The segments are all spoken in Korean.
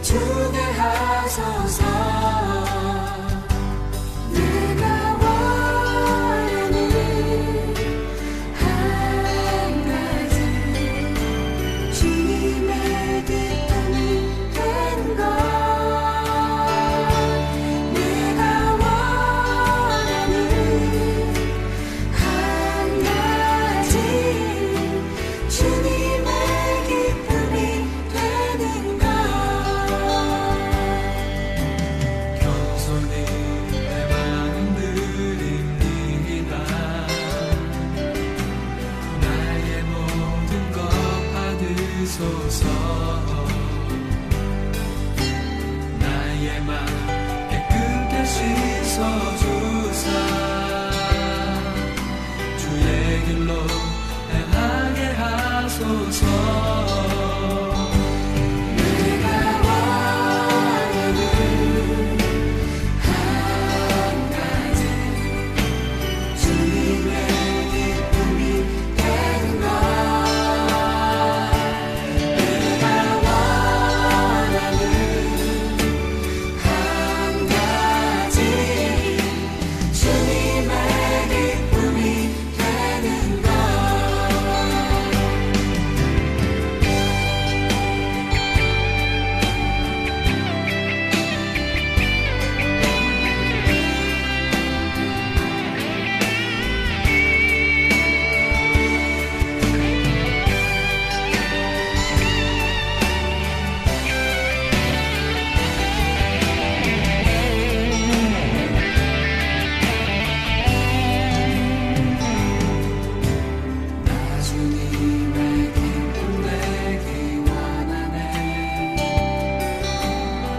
비추게 하소서. 내가 원하는 한 가지 주님의 기쁨이 되는 것. 내가 원하는 한 가지 주님의 기쁨이 되는 것. 겸손히 내 마음 드립니다. 나의 모든 것 받으소서. 나의 맘 깨끗게 씻어주사 주의 길로 행하게 하소서. 내가 원하는 한 가지 주님의 기쁨이 되는 것. 내가 원하는 한 가지 주님의 기쁨이 되는 것. 나 주님의 기쁨 내기 원하네.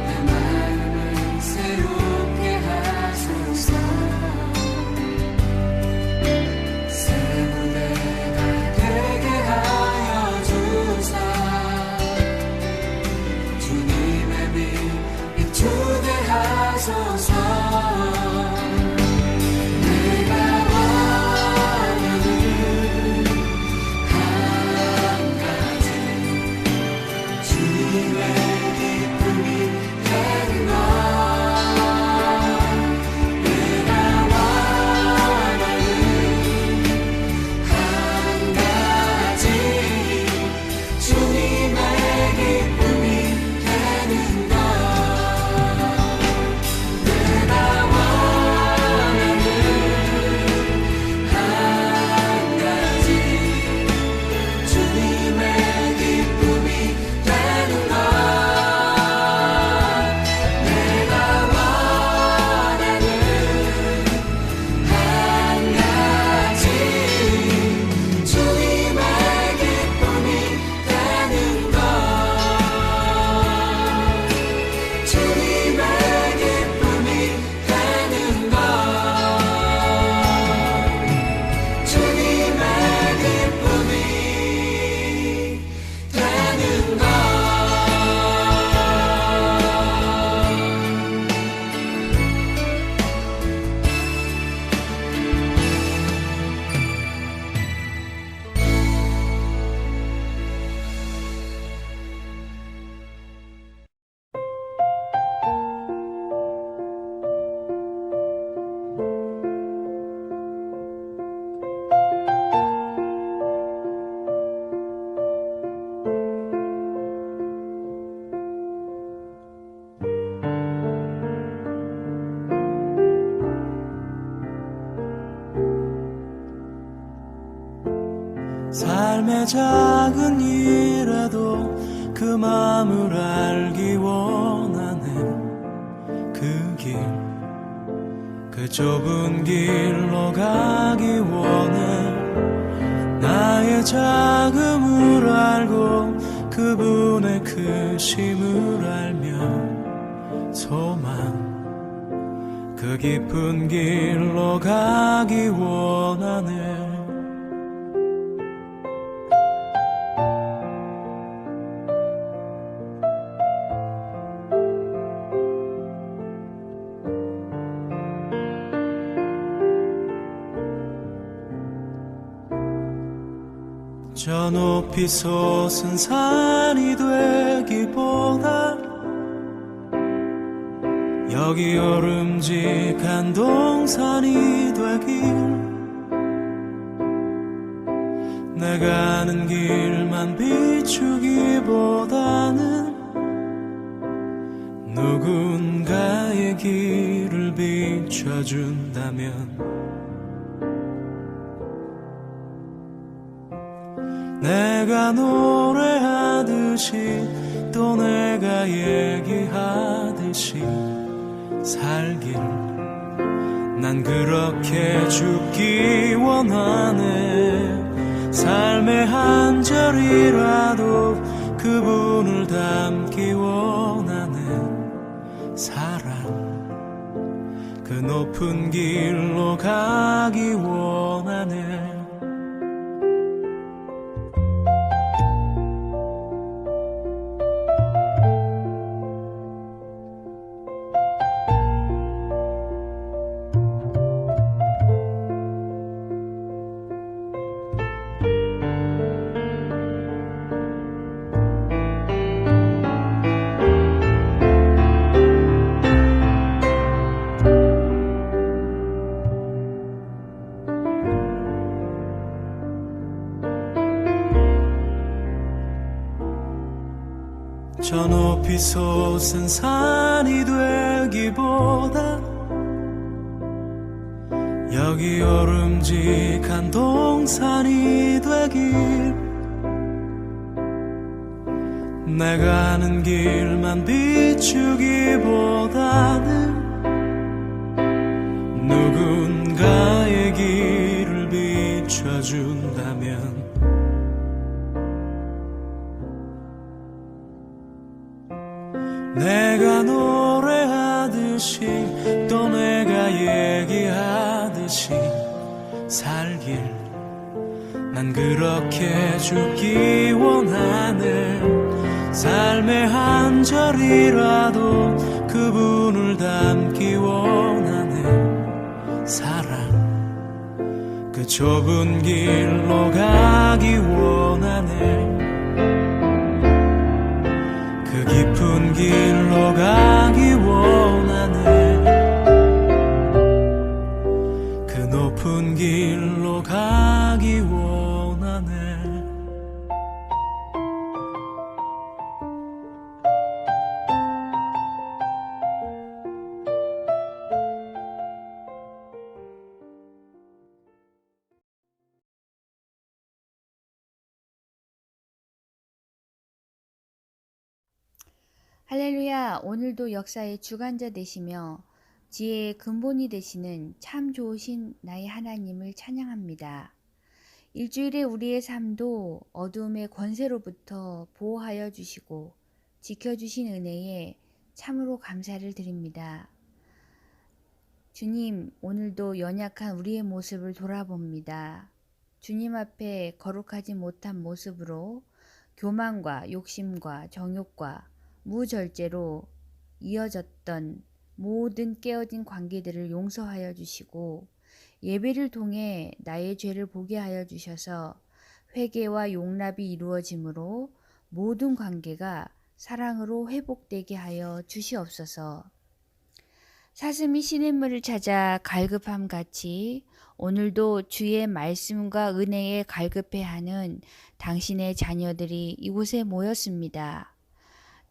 내 마음을 새롭게 하소서. 새 무대가 되게 하여 주사 주님의 빛 비추게 하소서. 내가 원하는 한 가지 주님의 기쁨이 되는 것. 내가 원하는 한 가지 주님의 기쁨이 되는 것. 내가 원하는 한 가지 주님의 기쁨이 되는 것. 내가 원하는 한 가지 주님의 기쁨이 되는 것. 주님의 기쁨이 되는 것. 주님의 기쁨이 되는 것. 삶의 작은 일에도 그 마음을 알기 원하네. 그 길, 그 좁은 길로 가기 원해. 나의 작음을 알고 그분의 크심을 알며 소망 그 깊은 길로 가기 원하네. 저 높이 솟은 산이 되기보다 여기 오름직한 동산이 되길 내가 아는 길만 비추기보다는 누군가의 길을 비춰준다면 내가 노래하듯이 또 내가 얘기하듯이 살길 난 그렇게 죽기 원하네 삶의 한 절이라도 그분을 닮기 원하네 사랑 그 높은 길로 가기 원하네 저 높이 솟은 산이 되기보다 여기 오름직한 동산이 되길 내가 아는 길만 비추기보다는 누군가의 길을 비춰준다면 내가 노래하듯이 또 내가 얘기하듯이 살길 난 그렇게 죽기 원하네 삶의 한 절이라도 그분을 닮기 원하네 사랑 그 좁은 길로 가기 원하네 그 깊은 길로 가기 원하네 그 높은 길로 가기 원하네 할렐루야, 오늘도 역사의 주관자 되시며 지혜의 근본이 되시는 참 좋으신 나의 하나님을 찬양합니다. 일주일에 우리의 삶도 어두움의 권세로부터 보호하여 주시고 지켜주신 은혜에 참으로 감사를 드립니다. 주님, 오늘도 연약한 우리의 모습을 돌아봅니다. 주님 앞에 거룩하지 못한 모습으로 교만과 욕심과 정욕과 무절제로 이어졌던 모든 깨어진 관계들을 용서하여 주시고 예배를 통해 나의 죄를 보게 하여 주셔서 회개와 용납이 이루어짐으로 모든 관계가 사랑으로 회복되게 하여 주시옵소서. 사슴이 시냇물을 찾아 갈급함 같이 오늘도 주의 말씀과 은혜에 갈급해하는 당신의 자녀들이 이곳에 모였습니다.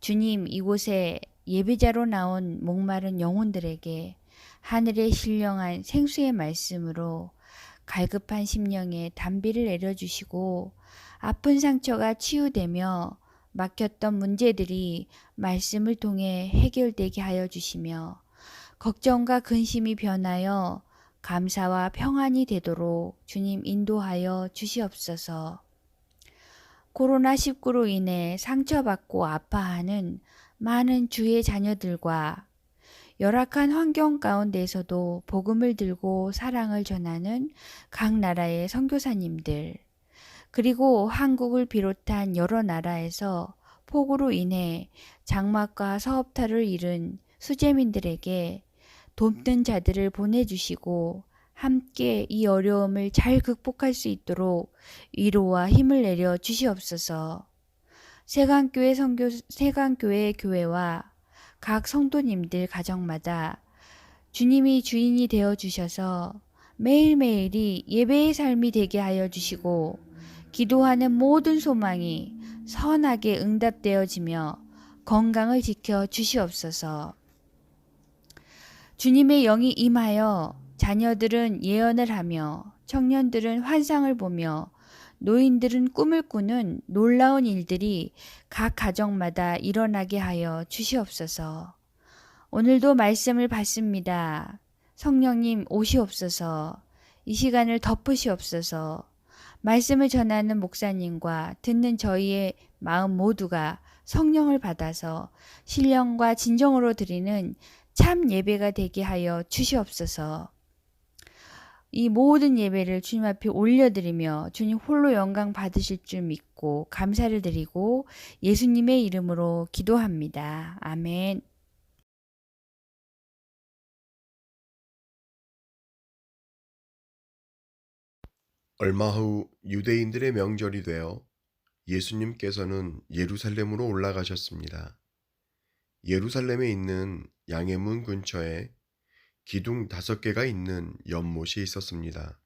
주님, 이곳에 예배자로 나온 목마른 영혼들에게 하늘의 신령한 생수의 말씀으로 갈급한 심령에 담비를 내려주시고 아픈 상처가 치유되며 막혔던 문제들이 말씀을 통해 해결되게 하여 주시며 걱정과 근심이 변하여 감사와 평안이 되도록 주님 인도하여 주시옵소서. 코로나19로 인해 상처받고 아파하는 많은 주의 자녀들과 열악한 환경 가운데서도 복음을 들고 사랑을 전하는 각 나라의 선교사님들, 그리고 한국을 비롯한 여러 나라에서 폭우로 인해 장막과 사업터를 잃은 수재민들에게 돕는 자들을 보내주시고 함께 이 어려움을 잘 극복할 수 있도록 위로와 힘을 내려 주시옵소서. 세강교회 교회와 각 성도님들 가정마다 주님이 주인이 되어 주셔서 매일매일이 예배의 삶이 되게 하여 주시고 기도하는 모든 소망이 선하게 응답되어지며 건강을 지켜 주시옵소서. 주님의 영이 임하여 자녀들은 예언을 하며 청년들은 환상을 보며 노인들은 꿈을 꾸는 놀라운 일들이 각 가정마다 일어나게 하여 주시옵소서. 오늘도 말씀을 받습니다. 성령님 오시옵소서. 이 시간을 덮으시옵소서. 말씀을 전하는 목사님과 듣는 저희의 마음 모두가 성령을 받아서 신령과 진정으로 드리는 참 예배가 되게 하여 주시옵소서. 이 모든 예배를 주님 앞에 올려드리며 주님 홀로 영광 받으실 줄 믿고 감사를 드리고 예수님의 이름으로 기도합니다. 아멘. 얼마 후 유대인들의 명절이 되어 예수님께서는 예루살렘으로 올라가셨습니다. 예루살렘에 있는 양의 문 근처에 기둥 5개가 있는 연못이 있었습니다.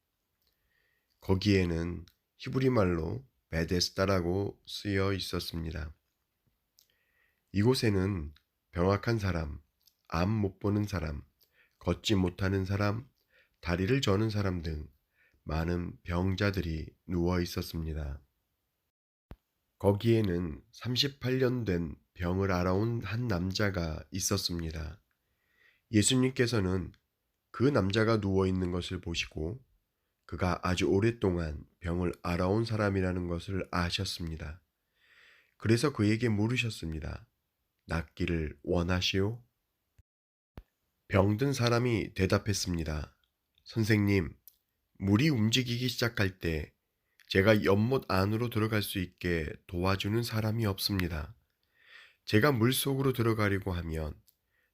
거기에는 히브리 말로 베데스다라고 쓰여 있었습니다. 이곳에는 병약한 사람, 암 못 보는 사람, 걷지 못하는 사람, 다리를 저는 사람 등 많은 병자들이 누워 있었습니다. 거기에는 38년 된 병을 앓아온 한 남자가 있었습니다. 예수님께서는 그 남자가 누워 있는 것을 보시고 그가 아주 오랫동안 병을 앓아온 사람이라는 것을 아셨습니다. 그래서 그에게 물으셨습니다. 낫기를 원하시오? 병든 사람이 대답했습니다. 선생님, 물이 움직이기 시작할 때 제가 연못 안으로 들어갈 수 있게 도와주는 사람이 없습니다. 제가 물 속으로 들어가려고 하면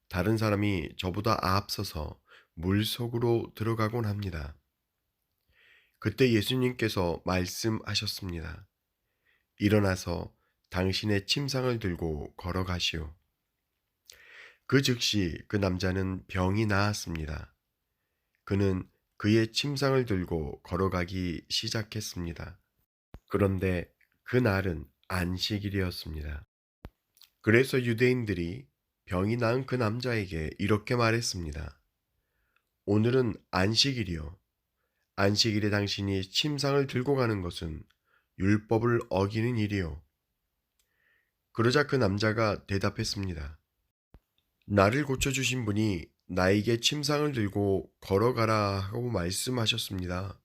다른 사람이 저보다 앞서서 물 속으로 들어가곤 합니다. 그때 예수님께서 말씀하셨습니다. 일어나서 당신의 침상을 들고 걸어가시오. 그 즉시 그 남자는 병이 나았습니다. 그는 그의 침상을 들고 걸어가기 시작했습니다. 그런데 그날은 안식일이었습니다. 그래서 유대인들이 병이 나은 그 남자에게 이렇게 말했습니다. 오늘은 안식일이요. 안식일에 당신이 침상을 들고 가는 것은 율법을 어기는 일이요. 그러자 그 남자가 대답했습니다. 나를 고쳐주신 분이 나에게 침상을 들고 걸어가라 하고 말씀하셨습니다.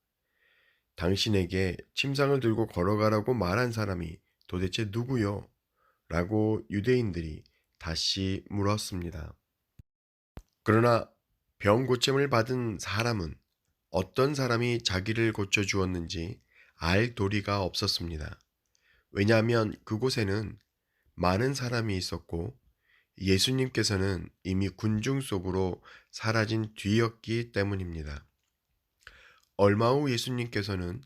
당신에게 침상을 들고 걸어가라고 말한 사람이 도대체 누구요? 라고 유대인들이 다시 물었습니다. 그러나 병 고침을 받은 사람은 어떤 사람이 자기를 고쳐주었는지 알 도리가 없었습니다. 왜냐하면 그곳에는 많은 사람이 있었고 예수님께서는 이미 군중 속으로 사라진 뒤였기 때문입니다. 얼마 후 예수님께서는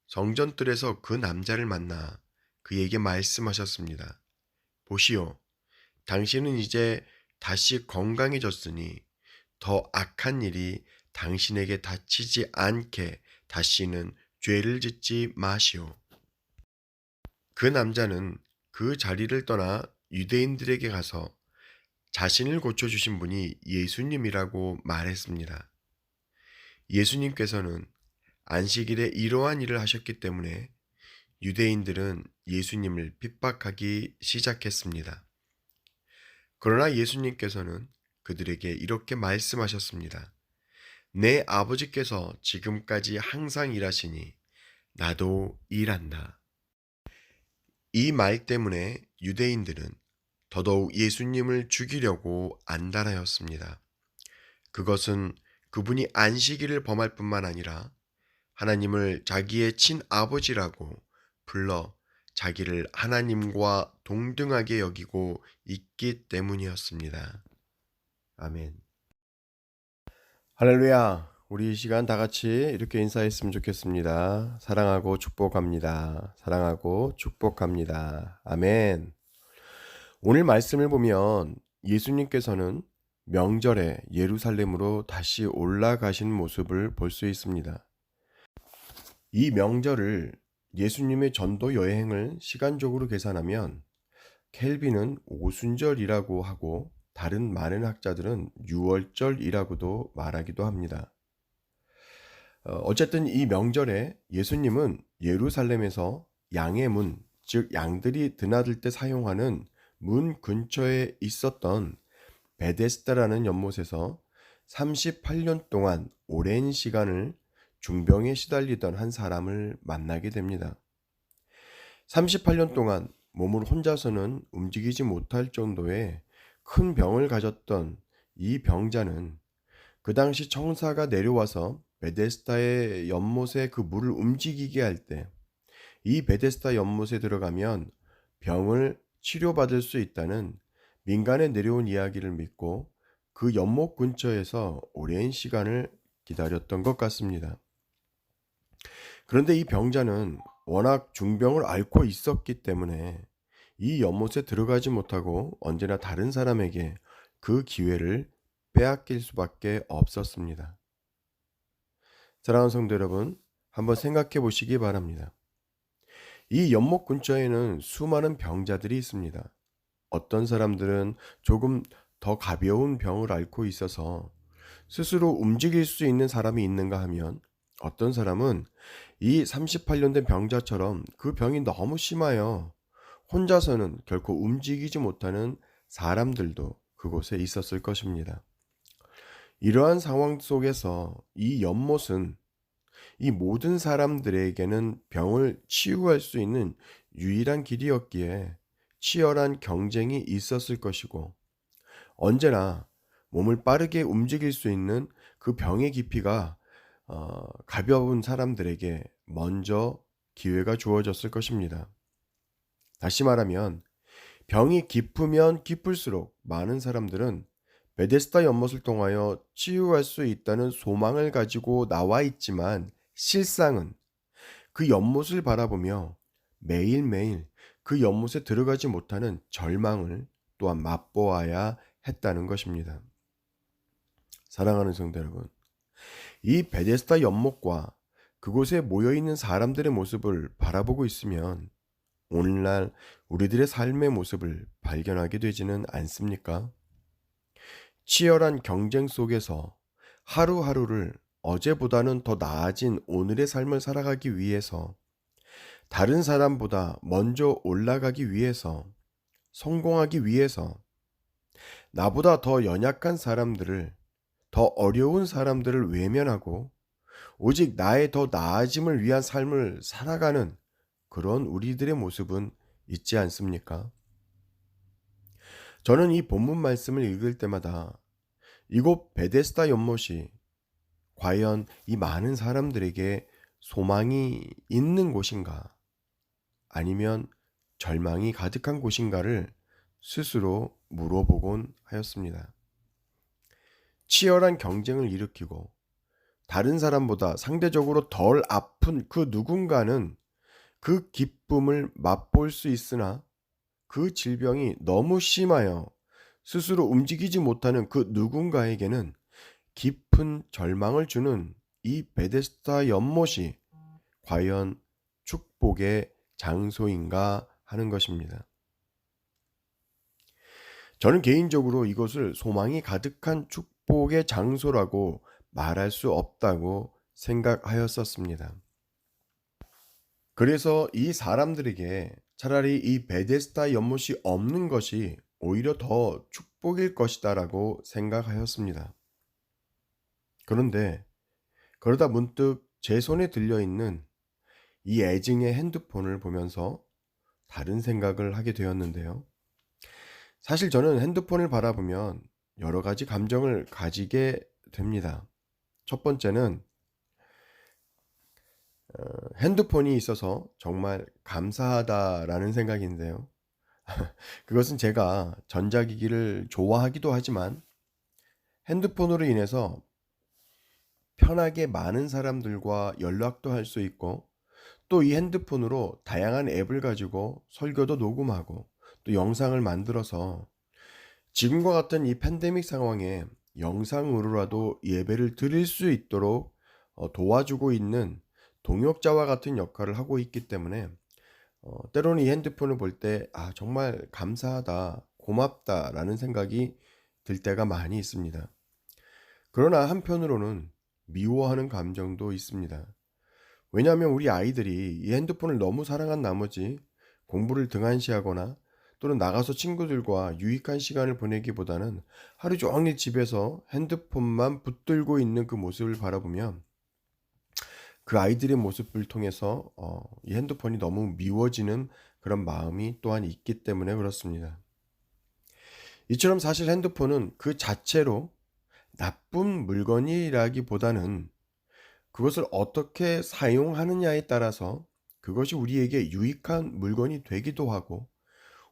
성전뜰에서 그 남자를 만나 그에게 말씀하셨습니다. 보시오, 당신은 이제 다시 건강해졌으니 더 악한 일이 당신에게 닥치지 않게 다시는 죄를 짓지 마시오. 그 남자는 그 자리를 떠나 유대인들에게 가서 자신을 고쳐주신 분이 예수님이라고 말했습니다. 예수님께서는 안식일에 이러한 일을 하셨기 때문에 유대인들은 예수님을 핍박하기 시작했습니다. 그러나 예수님께서는 그들에게 이렇게 말씀하셨습니다. 내 아버지께서 지금까지 항상 일하시니 나도 일한다. 이 말 때문에 유대인들은 더더욱 예수님을 죽이려고 안달하였습니다. 그것은 그분이 안식일을 범할 뿐만 아니라 하나님을 자기의 친아버지라고 불러 자기를 하나님과 동등하게 여기고 있기 때문이었습니다. 아멘. 할렐루야. 우리 이 시간 다 같이 이렇게 인사했으면 좋겠습니다. 사랑하고 축복합니다. 사랑하고 축복합니다. 아멘. 오늘 말씀을 보면 예수님께서는 명절에 예루살렘으로 다시 올라가신 모습을 볼 수 있습니다. 이 명절을 예수님의 전도 여행을 시간적으로 계산하면 켈빈은 오순절이라고 하고 다른 많은 학자들은 유월절이라고도 말하기도 합니다. 어쨌든 이 명절에 예수님은 예루살렘에서 양의 문, 즉 양들이 드나들 때 사용하는 문 근처에 있었던 베데스다라는 연못에서 38년 동안 오랜 시간을 중병에 시달리던 한 사람을 만나게 됩니다. 38년 동안 몸을 혼자서는 움직이지 못할 정도의 큰 병을 가졌던 이 병자는 그 당시 청사가 내려와서 베데스다의 연못에 그 물을 움직이게 할 때 이 베데스다 연못에 들어가면 병을 치료받을 수 있다는 민간에 내려온 이야기를 믿고 그 연못 근처에서 오랜 시간을 기다렸던 것 같습니다. 그런데 이 병자는 워낙 중병을 앓고 있었기 때문에 이 연못에 들어가지 못하고 언제나 다른 사람에게 그 기회를 빼앗길 수밖에 없었습니다. 사랑하는 성도 여러분, 한번 생각해 보시기 바랍니다. 이 연못 근처에는 수많은 병자들이 있습니다. 어떤 사람들은 조금 더 가벼운 병을 앓고 있어서 스스로 움직일 수 있는 사람이 있는가 하면 어떤 사람은 이 38년 된 병자처럼 그 병이 너무 심하여 혼자서는 결코 움직이지 못하는 사람들도 그곳에 있었을 것입니다. 이러한 상황 속에서 이 연못은 이 모든 사람들에게는 병을 치유할 수 있는 유일한 길이었기에 치열한 경쟁이 있었을 것이고 언제나 몸을 빠르게 움직일 수 있는 그 병의 깊이가 가벼운 사람들에게 먼저 기회가 주어졌을 것입니다. 다시 말하면 병이 깊으면 깊을수록 많은 사람들은 베데스다 연못을 통하여 치유할 수 있다는 소망을 가지고 나와 있지만 실상은 그 연못을 바라보며 매일매일 그 연못에 들어가지 못하는 절망을 또한 맛보아야 했다는 것입니다. 사랑하는 성도 여러분, 이 베데스다 연못과 그곳에 모여있는 사람들의 모습을 바라보고 있으면 오늘날 우리들의 삶의 모습을 발견하게 되지는 않습니까? 치열한 경쟁 속에서 하루하루를 어제보다는 더 나아진 오늘의 삶을 살아가기 위해서 다른 사람보다 먼저 올라가기 위해서 성공하기 위해서 나보다 더 연약한 사람들을 더 어려운 사람들을 외면하고 오직 나의 더 나아짐을 위한 삶을 살아가는 그런 우리들의 모습은 있지 않습니까? 저는 이 본문 말씀을 읽을 때마다 이곳 베데스다 연못이 과연 이 많은 사람들에게 소망이 있는 곳인가 아니면 절망이 가득한 곳인가를 스스로 물어보곤 하였습니다. 치열한 경쟁을 일으키고 다른 사람보다 상대적으로 덜 아픈 그 누군가는 그 기쁨을 맛볼 수 있으나 그 질병이 너무 심하여 스스로 움직이지 못하는 그 누군가에게는 깊은 절망을 주는 이 베데스다 연못이 과연 축복의 장소인가 하는 것입니다. 저는 개인적으로 이것을 소망이 가득한 축복의 장소라고 말할 수 없다고 생각하였었습니다. 그래서 이 사람들에게 차라리 이 베데스다 연못이 없는 것이 오히려 더 축복일 것이다라고 생각하였습니다. 그런데 그러다 문득 제 손에 들려있는 이 애증의 핸드폰을 보면서 다른 생각을 하게 되었는데요. 사실 저는 핸드폰을 바라보면 여러 가지 감정을 가지게 됩니다. 첫 번째는 핸드폰이 있어서 정말 감사하다라는 생각인데요. 그것은 제가 전자기기를 좋아하기도 하지만 핸드폰으로 인해서 편하게 많은 사람들과 연락도 할 수 있고 또 이 핸드폰으로 다양한 앱을 가지고 설교도 녹음하고 또 영상을 만들어서 지금과 같은 이 팬데믹 상황에 영상으로라도 예배를 드릴 수 있도록 도와주고 있는 동역자와 같은 역할을 하고 있기 때문에 때로는 이 핸드폰을 볼 때 정말 감사하다, 고맙다라는 생각이 들 때가 많이 있습니다. 그러나 한편으로는 미워하는 감정도 있습니다. 왜냐하면 우리 아이들이 이 핸드폰을 너무 사랑한 나머지 공부를 등한시하거나 또는 나가서 친구들과 유익한 시간을 보내기보다는 하루 종일 집에서 핸드폰만 붙들고 있는 그 모습을 바라보면 그 아이들의 모습을 통해서 이 핸드폰이 너무 미워지는 그런 마음이 또한 있기 때문에 그렇습니다. 이처럼 사실 핸드폰은 그 자체로 나쁜 물건이라기보다는 그것을 어떻게 사용하느냐에 따라서 그것이 우리에게 유익한 물건이 되기도 하고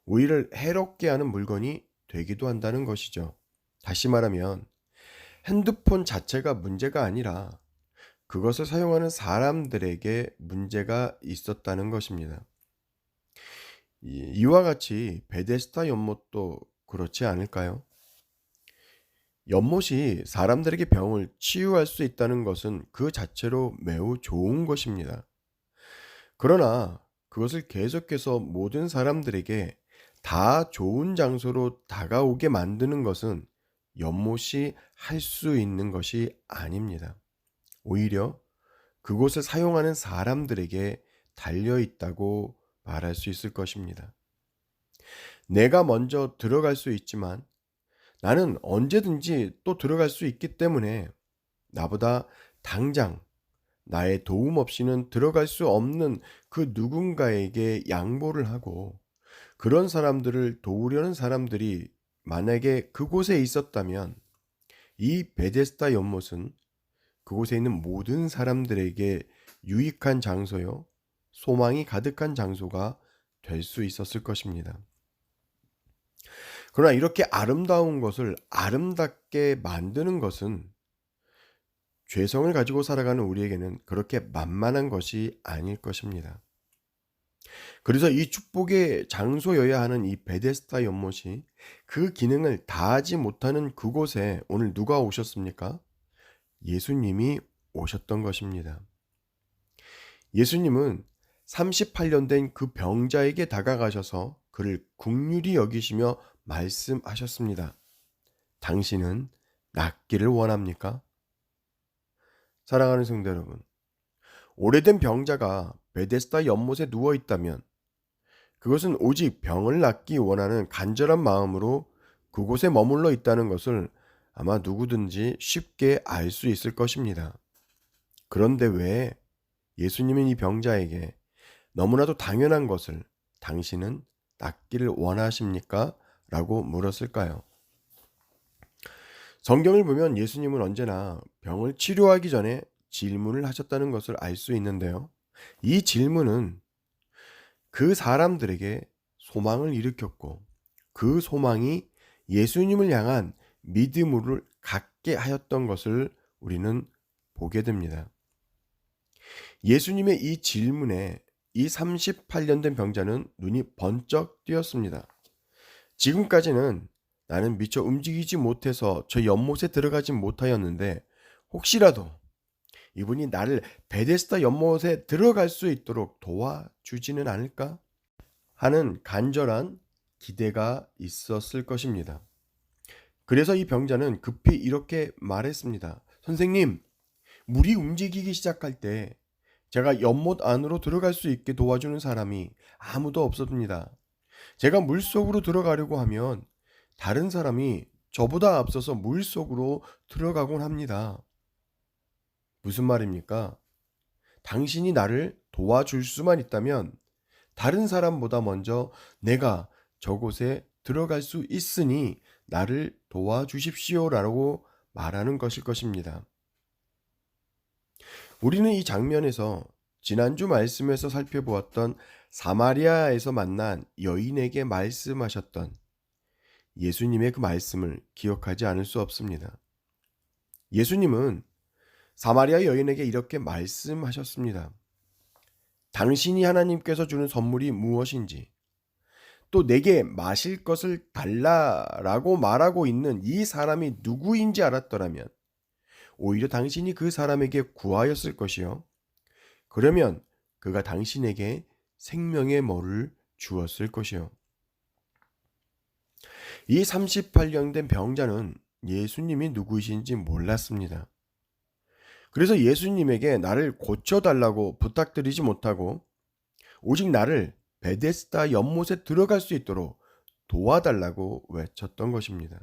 우리를 해롭게 하는 물건이 되기도 한다는 것이죠. 다시 말하면 핸드폰 자체가 문제가 아니라 그것을 사용하는 사람들에게 문제가 있었다는 것입니다. 이와 같이 베데스다 연못도 그렇지 않을까요? 연못이 사람들에게 병을 치유할 수 있다는 것은 그 자체로 매우 좋은 것입니다. 그러나 그것을 계속해서 모든 사람들에게 다 좋은 장소로 다가오게 만드는 것은 연못이 할 수 있는 것이 아닙니다. 오히려 그곳을 사용하는 사람들에게 달려 있다고 말할 수 있을 것입니다. 내가 먼저 들어갈 수 있지만 나는 언제든지 또 들어갈 수 있기 때문에 나보다 당장 나의 도움 없이는 들어갈 수 없는 그 누군가에게 양보를 하고 그런 사람들을 도우려는 사람들이 만약에 그곳에 있었다면 이 베데스다 연못은 그곳에 있는 모든 사람들에게 유익한 장소요, 소망이 가득한 장소가 될 수 있었을 것입니다. 그러나 이렇게 아름다운 것을 아름답게 만드는 것은 죄성을 가지고 살아가는 우리에게는 그렇게 만만한 것이 아닐 것입니다. 그래서 이 축복의 장소여야 하는 이 베데스다 연못이 그 기능을 다하지 못하는 그곳에 오늘 누가 오셨습니까? 예수님이 오셨던 것입니다. 예수님은 38년 된 그 병자에게 다가가셔서 그를 긍휼히 여기시며 말씀하셨습니다. 당신은 낫기를 원합니까? 사랑하는 성도 여러분, 오래된 병자가 베데스다 연못에 누워 있다면 그것은 오직 병을 낫기 원하는 간절한 마음으로 그곳에 머물러 있다는 것을 아마 누구든지 쉽게 알 수 있을 것입니다. 그런데 왜 예수님은 이 병자에게 너무나도 당연한 것을 당신은 낫기를 원하십니까? 라고 물었을까요? 성경을 보면 예수님은 언제나 병을 치료하기 전에 질문을 하셨다는 것을 알 수 있는데요. 이 질문은 그 사람들에게 소망을 일으켰고 그 소망이 예수님을 향한 믿음을 갖게 하였던 것을 우리는 보게 됩니다. 예수님의 이 질문에 이 38년 된 병자는 눈이 번쩍 뜨였습니다. 지금까지는 나는 미처 움직이지 못해서 저 연못에 들어가지 못하였는데 혹시라도 이분이 나를 베데스다 연못에 들어갈 수 있도록 도와주지는 않을까 하는 간절한 기대가 있었을 것입니다. 그래서 이 병자는 급히 이렇게 말했습니다. 선생님, 물이 움직이기 시작할 때 제가 연못 안으로 들어갈 수 있게 도와주는 사람이 아무도 없었습니다. 제가 물속으로 들어가려고 하면 다른 사람이 저보다 앞서서 물속으로 들어가곤 합니다. 무슨 말입니까? 당신이 나를 도와줄 수만 있다면 다른 사람보다 먼저 내가 저곳에 들어갈 수 있으니 나를 도와주십시오라고 말하는 것일 것입니다. 우리는 이 장면에서 지난주 말씀에서 살펴보았던 사마리아에서 만난 여인에게 말씀하셨던 예수님의 그 말씀을 기억하지 않을 수 없습니다. 예수님은 사마리아 여인에게 이렇게 말씀하셨습니다. 당신이 하나님께서 주는 선물이 무엇인지, 또 내게 마실 것을 달라라고 말하고 있는 이 사람이 누구인지 알았더라면 오히려 당신이 그 사람에게 구하였을 것이요. 그러면 그가 당신에게 생명의 물을 주었을 것이요. 이 38년 된 병자는 예수님이 누구이신지 몰랐습니다. 그래서 예수님에게 나를 고쳐달라고 부탁드리지 못하고 오직 나를 베데스다 연못에 들어갈 수 있도록 도와달라고 외쳤던 것입니다.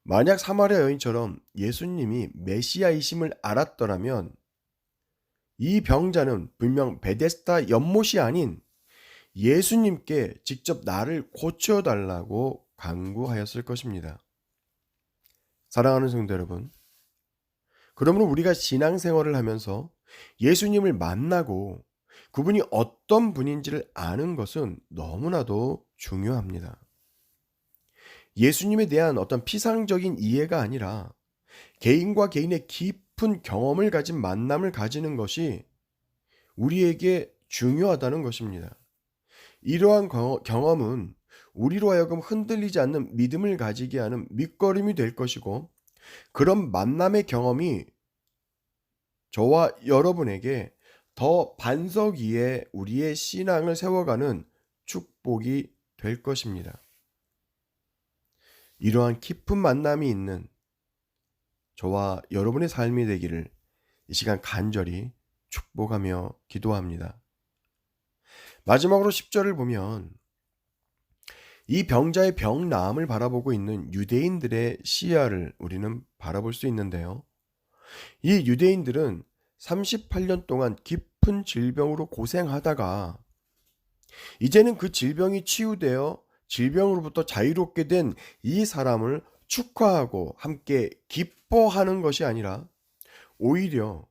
만약 사마리아 여인처럼 예수님이 메시아이심을 알았더라면 이 병자는 분명 베데스다 연못이 아닌 예수님께 직접 나를 고쳐달라고 간구하였을 것입니다. 사랑하는 성도 여러분, 그러므로 우리가 신앙생활을 하면서 예수님을 만나고 그분이 어떤 분인지를 아는 것은 너무나도 중요합니다. 예수님에 대한 어떤 피상적인 이해가 아니라 개인과 개인의 깊은 경험을 가진 만남을 가지는 것이 우리에게 중요하다는 것입니다. 이러한 경험은 우리로 하여금 흔들리지 않는 믿음을 가지게 하는 밑거름이 될 것이고, 그런 만남의 경험이 저와 여러분에게 더 반석 위에 우리의 신앙을 세워가는 축복이 될 것입니다. 이러한 깊은 만남이 있는 저와 여러분의 삶이 되기를 이 시간 간절히 축복하며 기도합니다. 마지막으로 10절을 보면 이 병자의 병 나음을 바라보고 있는 유대인들의 시야를 우리는 바라볼 수 있는데요. 이 유대인들은 38년 동안 깊은 질병으로 고생하다가 이제는 그 질병이 치유되어 질병으로부터 자유롭게 된 이 사람을 축하하고 함께 기뻐하는 것이 아니라 오히려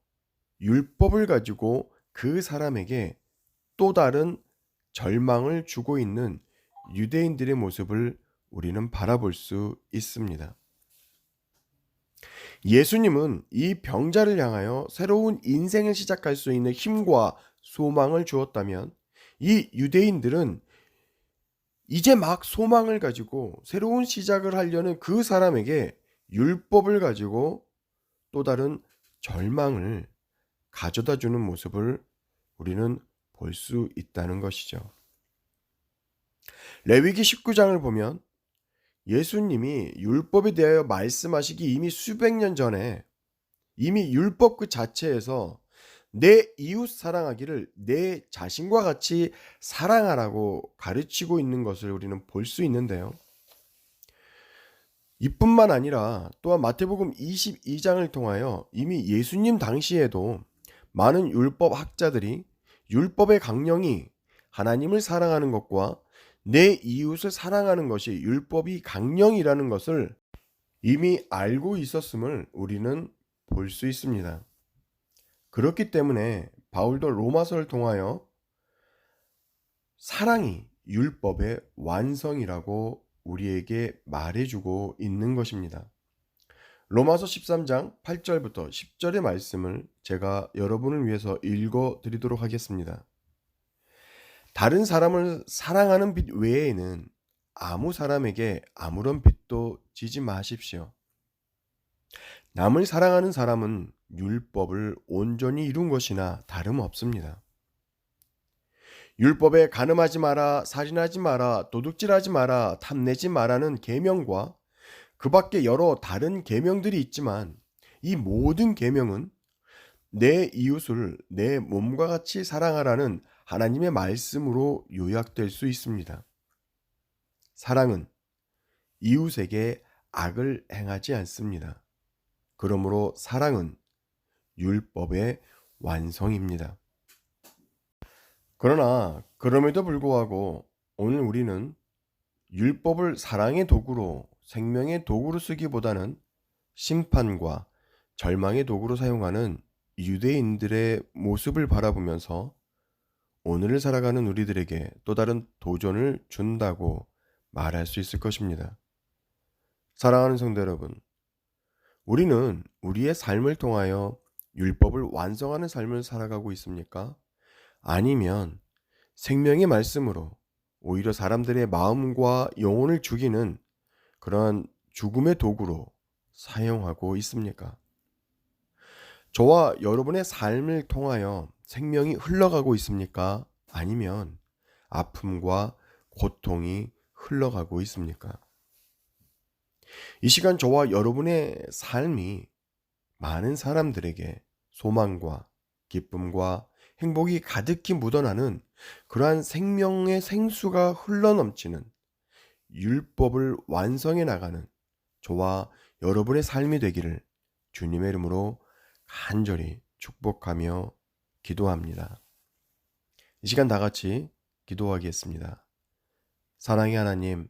율법을 가지고 그 사람에게 또 다른 절망을 주고 있는 유대인들의 모습을 우리는 바라볼 수 있습니다. 예수님은 이 병자를 향하여 새로운 인생을 시작할 수 있는 힘과 소망을 주었다면 이 유대인들은 이제 막 소망을 가지고 새로운 시작을 하려는 그 사람에게 율법을 가지고 또 다른 절망을 가져다 주는 모습을 우리는 볼 수 있다는 것이죠. 레위기 19장을 보면 예수님이 율법에 대하여 말씀하시기 이미 수백 년 전에 이미 율법 그 자체에서 내 이웃 사랑하기를 내 자신과 같이 사랑하라고 가르치고 있는 것을 우리는 볼 수 있는데요. 이뿐만 아니라 또한 마태복음 22장을 통하여 이미 예수님 당시에도 많은 율법 학자들이 율법의 강령이 하나님을 사랑하는 것과 내 이웃을 사랑하는 것이 율법이 강령이라는 것을 이미 알고 있었음을 우리는 볼 수 있습니다. 그렇기 때문에 바울도 로마서를 통하여 사랑이 율법의 완성이라고 우리에게 말해주고 있는 것입니다. 로마서 13장 8절부터 10절의 말씀을 제가 여러분을 위해서 읽어드리도록 하겠습니다. 다른 사람을 사랑하는 빚 외에는 아무 사람에게 아무런 빚도 지지 마십시오. 남을 사랑하는 사람은 율법을 온전히 이룬 것이나 다름없습니다. 율법에 간음하지 마라, 살인하지 마라, 도둑질하지 마라, 탐내지 마라는 계명과 그 밖에 여러 다른 계명들이 있지만 이 모든 계명은 내 이웃을 내 몸과 같이 사랑하라는 하나님의 말씀으로 요약될 수 있습니다. 사랑은 이웃에게 악을 행하지 않습니다. 그러므로 사랑은 율법의 완성입니다. 그러나 그럼에도 불구하고 오늘 우리는 율법을 사랑의 도구로 생명의 도구로 쓰기보다는 심판과 절망의 도구로 사용하는 유대인들의 모습을 바라보면서 오늘을 살아가는 우리들에게 또 다른 도전을 준다고 말할 수 있을 것입니다. 사랑하는 성도 여러분, 우리는 우리의 삶을 통하여 율법을 완성하는 삶을 살아가고 있습니까? 아니면 생명의 말씀으로 오히려 사람들의 마음과 영혼을 죽이는 그러한 죽음의 도구로 사용하고 있습니까? 저와 여러분의 삶을 통하여 생명이 흘러가고 있습니까? 아니면 아픔과 고통이 흘러가고 있습니까? 이 시간 저와 여러분의 삶이 많은 사람들에게 소망과 기쁨과 행복이 가득히 묻어나는 그러한 생명의 생수가 흘러넘치는 율법을 완성해 나가는 저와 여러분의 삶이 되기를 주님의 이름으로 간절히 축복하며 기도합니다. 이 시간 다 같이 기도하겠습니다. 사랑의 하나님,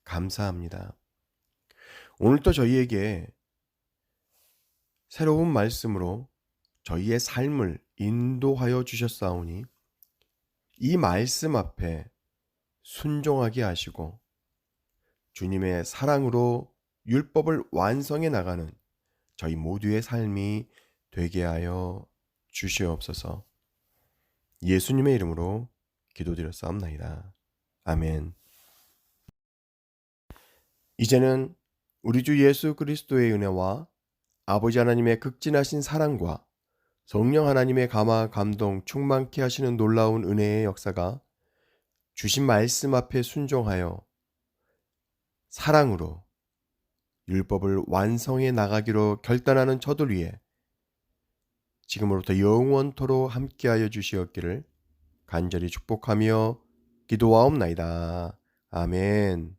감사합니다. 오늘도 저희에게 새로운 말씀으로 저희의 삶을 인도하여 주셨사오니 이 말씀 앞에 순종하게 하시고 주님의 사랑으로 율법을 완성해 나가는 저희 모두의 삶이 되게 하여 주시옵소서. 예수님의 이름으로 기도드렸사옵나이다. 아멘. 이제는 우리 주 예수 그리스도의 은혜와 아버지 하나님의 극진하신 사랑과 성령 하나님의 감화 감동 충만케 하시는 놀라운 은혜의 역사가 주신 말씀 앞에 순종하여 사랑으로 율법을 완성해 나가기로 결단하는 저들 위해 지금으로부터 영원토록 함께하여 주시옵기를 간절히 축복하며 기도하옵나이다. 아멘.